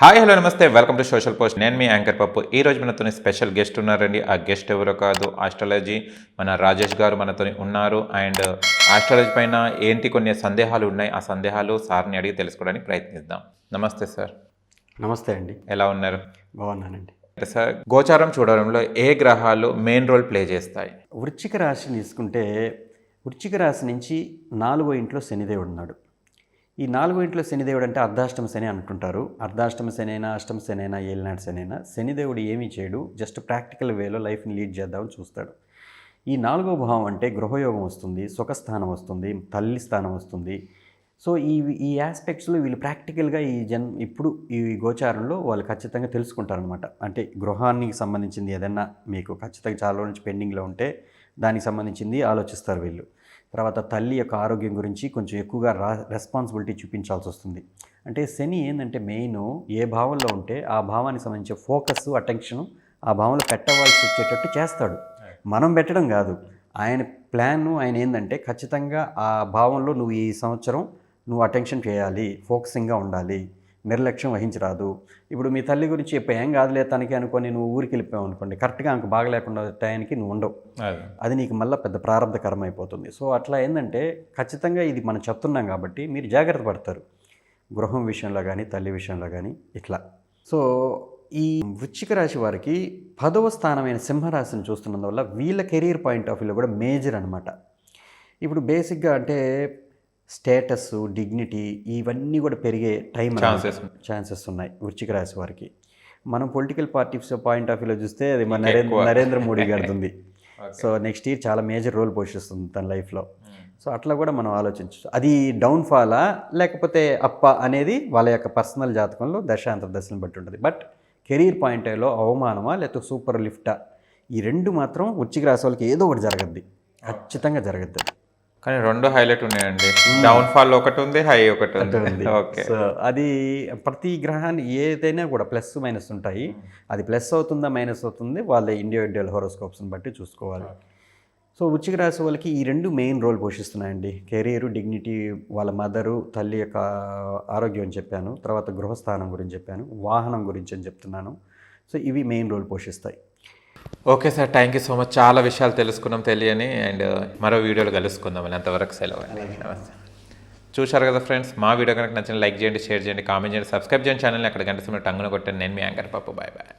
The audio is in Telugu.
హాయ్ హలో నమస్తే వెల్కమ్ టు సోషల్ పోస్ట్. నేను మీ యాంకర్ పప్పు. ఈ రోజు మనతో స్పెషల్ గెస్ట్ ఉన్నారండి. ఆ గెస్ట్ ఎవరో కాదు, ఆస్ట్రాలజీ మన రాజేష్ గారు మనతో ఉన్నారు. అండ్ ఆస్ట్రాలజీ పైన ఏంటి కొన్ని సందేహాలు ఉన్నాయి, ఆ సందేహాలు సార్ని అడిగి తెలుసుకోవడానికి ప్రయత్నిద్దాం. నమస్తే సార్. నమస్తే అండి. ఎలా ఉన్నారు? బాగున్నానండి. సార్, గోచారం చూడడంలో ఏ గ్రహాలు మెయిన్ రోల్ ప్లే చేస్తాయి? వృశ్చిక రాశిని తీసుకుంటే వృశ్చిక రాశి నుంచి 4వ ఇంట్లో శనిదేవుడు ఉన్నాడు. ఈ 4వ ఇంట్లో శనిదేవుడు అంటే అర్ధాష్టమ శని అంటుంటారు. అర్ధాష్టమ శని అయినా అష్టమ శని అయినా ఏలినాటి శని అయినా శనిదేవుడు ఏమీ చేయడు, జస్ట్ ప్రాక్టికల్ వేలో లైఫ్ని లీడ్ చేద్దామని చూస్తాడు. ఈ 4వ భావం అంటే గృహయోగం వస్తుంది, సుఖస్థానం వస్తుంది, తల్లి స్థానం వస్తుంది. సో ఈ ఆస్పెక్ట్స్లో వీళ్ళు ప్రాక్టికల్గా ఇప్పుడు ఈ గోచారంలో వాళ్ళు ఖచ్చితంగా తెలుసుకుంటారనమాట. అంటే గృహానికి సంబంధించింది ఏదైనా మీకు ఖచ్చితంగా చాలా నుంచి పెండింగ్లో ఉంటే దానికి సంబంధించింది ఆలోచిస్తారు వీళ్ళు. తర్వాత తల్లి యొక్క ఆరోగ్యం గురించి కొంచెం ఎక్కువగా రెస్పాన్సిబిలిటీ చూపించాల్సి వస్తుంది. అంటే శని ఏంటంటే మెయిన్ ఏ భావంలో ఉంటే ఆ భావానికి సంబంధించిన ఫోకస్ అటెన్షన్ ఆ భావంలో పెట్టవలసి వచ్చేటట్టు చేస్తాడు. మనం పెట్టడం కాదు, ఆయన ప్లాన్. ఆయన ఏంటంటే ఖచ్చితంగా ఆ భావంలో నువ్వు ఈ సంవత్సరం నువ్వు అటెన్షన్ చేయాలి, ఫోకసింగ్గా ఉండాలి, నిర్లక్ష్యం వహించరాదు. ఇప్పుడు మీ తల్లి గురించి ఏం కాదులే తనకి అనుకొని నువ్వు ఊరికి వెళ్ళిపోయావు అనుకోండి, కరెక్ట్గా ఆమెకు బాగలేకుండా టైంకి నువ్వు ఉండవు, అది నీకు మళ్ళీ పెద్ద ప్రారంభకరం అయిపోతుంది. సో అట్లా ఏంటంటే ఖచ్చితంగా ఇది మనం చెప్తున్నాం కాబట్టి మీరు జాగ్రత్త పడతారు గృహం విషయంలో కానీ తల్లి విషయంలో కానీ ఇట్లా. సో ఈ వృశ్చిక రాశి వారికి 10వ స్థానమైన సింహరాశిని చూస్తున్నందువల్ల వీళ్ళ కెరీర్ పాయింట్ ఆఫ్ వ్యూలో కూడా మేజర్ అనమాట. ఇప్పుడు బేసిక్గా అంటే స్టేటస్, డిగ్నిటీ ఇవన్నీ కూడా పెరిగే టైం ఛాన్సెస్ ఉన్నాయి వృశ్చిక రాశి వారికి. మనం పొలిటికల్ పార్టీస్ పాయింట్ ఆఫ్ వ్యూలో చూస్తే అది మన నరేంద్ర మోడీ గారిది ఉంది. సో నెక్స్ట్ ఇయర్ చాలా మేజర్ రోల్ పోషిస్తుంది తన లైఫ్లో. సో అట్లా కూడా మనం ఆలోచించవచ్చు. అది డౌన్ఫాలా లేకపోతే అప్ప అనేది వాళ్ళ యొక్క పర్సనల్ జాతకంలో దశాంతర దశలను బట్టి ఉంటుంది. బట్ కెరీర్ పాయింట్ ఆఫ్లో అవమానమా లేకపోతే సూపర్ లిఫ్టా, ఈ రెండు మాత్రం వృశ్చిక రాశి వాళ్ళకి ఏదో ఒకటి జరగద్ది, ఖచ్చితంగా జరగద్ది. కానీ రెండు హైలైట్ ఉన్నాయండి, డౌన్ ఫాల్ ఒకటి ఉంది, హై ఒకటి ఉంది. ఓకే, సో అది ప్రతి గ్రహాన్ని ఏదైనా కూడా ప్లస్ మైనస్ ఉంటాయి. అది ప్లస్ అవుతుందా మైనస్ అవుతుంది వాళ్ళ ఇండివిజువల్ హోరోస్కోప్స్ని బట్టి చూసుకోవాలి. సో వృశ్చిక రాశి వాళ్ళకి ఈ రెండు మెయిన్ రోల్ పోషిస్తున్నాయండి. కెరీరు, డిగ్నిటీ, వాళ్ళ మదరు, తల్లి యొక్క ఆరోగ్యం అని చెప్పాను, తర్వాత గృహస్థానం గురించి చెప్పాను, వాహనం గురించి అని చెప్తున్నాను. సో ఇవి మెయిన్ రోల్ పోషిస్తాయి. Okay sir, thank you so much. చాలా విషయాలు తెలుసుకున్నాం తెలియని. అండ్ మరో వీడియోలో కలుసుకుందాం. అంతవరకు సెలవు అండి. నమస్తే. చూశారు కదా ఫ్రెండ్స్, మా వీడియో కనుక నచ్చిన లైక్ చేయండి, షేర్ చేయండి, కామెంట్ చేయండి, సబ్స్క్రైబ్ చేయండి ఛానల్ని. అక్కడ గంట సమయంలో టంగున కొట్టండి. నేను మీ యాంకర్ పప్పు. Bye bye.